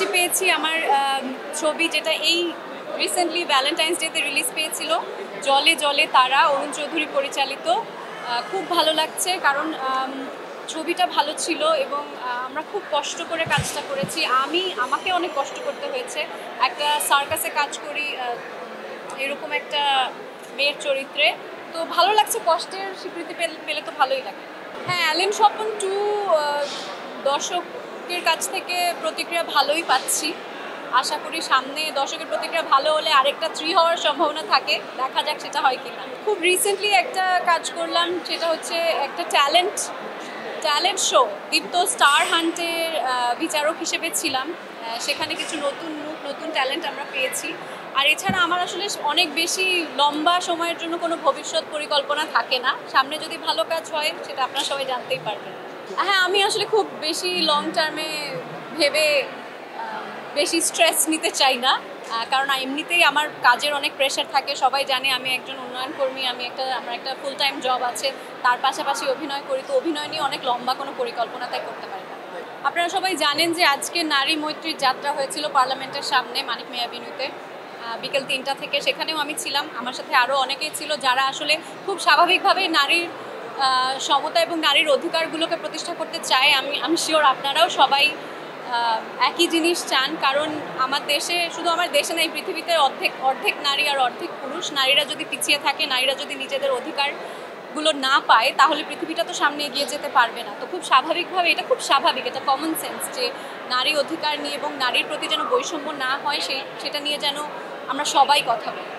মুক্তি পেয়েছি আমার ছবি, যেটা এই রিসেন্টলি ভ্যালেন্টাইন্স ডেতে রিলিজ পেয়েছিল, জলে জলে তারা, অরুণ চৌধুরী পরিচালিত। খুব ভালো লাগছে কারণ ছবিটা ভালো ছিল এবং আমরা খুব কষ্ট করে কাজটা করেছি। আমাকে অনেক কষ্ট করতে হয়েছে। একটা সার্কাসে কাজ করি, এরকম একটা মেয়ের চরিত্রে, তো ভালো লাগছে। কষ্টের স্বীকৃতি পেলে তো ভালোই লাগে। হ্যাঁ, অ্যালেন স্বপন 2 দর্শকের কাছ থেকে প্রতিক্রিয়া ভালোই পাচ্ছি। আশা করি সামনে দর্শকের প্রতিক্রিয়া ভালো হলে আরেকটা 3 হওয়ার সম্ভাবনা থাকে, দেখা যাক সেটা হয় কিনা। খুব রিসেন্টলি একটা কাজ করলাম, সেটা হচ্ছে একটা ট্যালেন্ট শো। দীপ্ত স্টার হান্টের বিচারক হিসেবে ছিলাম। সেখানে কিছু নতুন ট্যালেন্ট আমরা পেয়েছি। আর এছাড়া আমার আসলে অনেক বেশি লম্বা সময়ের জন্য কোনো ভবিষ্যৎ পরিকল্পনা থাকে না। সামনে যদি ভালো কাজ হয় সেটা আপনারা সবাই জানতেই পারবেন। হ্যাঁ, আমি আসলে খুব বেশি লং টার্মে ভেবে বেশি স্ট্রেস নিতে চাই না, কারণ এমনিতেই আমার কাজের অনেক প্রেশার থাকে। সবাই জানে আমি একজন উন্নয়ন কর্মী, আমার একটা ফুল টাইম জব আছে, তার পাশাপাশি অভিনয় করি। তো অভিনয় নিয়ে অনেক লম্বা কোনো পরিকল্পনা তাই করতে পারি না। আপনারা সবাই জানেন যে আজকে নারী মৈত্রীর যাত্রা হয়েছিল পার্লামেন্টের সামনে মানিক মিয়া এভিনিউতে বিকেল 3টা থেকে। সেখানেও আমি ছিলাম, আমার সাথে আরও অনেকেই ছিল যারা আসলে খুব স্বাভাবিকভাবেই নারীর সমতা এবং নারীর অধিকারগুলোকে প্রতিষ্ঠা করতে চায়। আমি শিওর আপনারাও সবাই একই জিনিস চান, কারণ আমার দেশে, শুধু আমার দেশে না, এই পৃথিবীতে অর্ধেক নারী আর অর্ধেক পুরুষ। নারীরা যদি পিছিয়ে থাকে, নারীরা যদি নিজেদের অধিকারগুলো না পায়, তাহলে পৃথিবীটা তো সামনে এগিয়ে যেতে পারবে না। তো খুব স্বাভাবিকভাবে, এটা খুব স্বাভাবিক, এটা কমন সেন্স যে নারী অধিকার নিয়ে এবং নারীর প্রতি যেন বৈষম্য না হয়, সেটা নিয়ে যেন আমরা সবাই কথা বলি।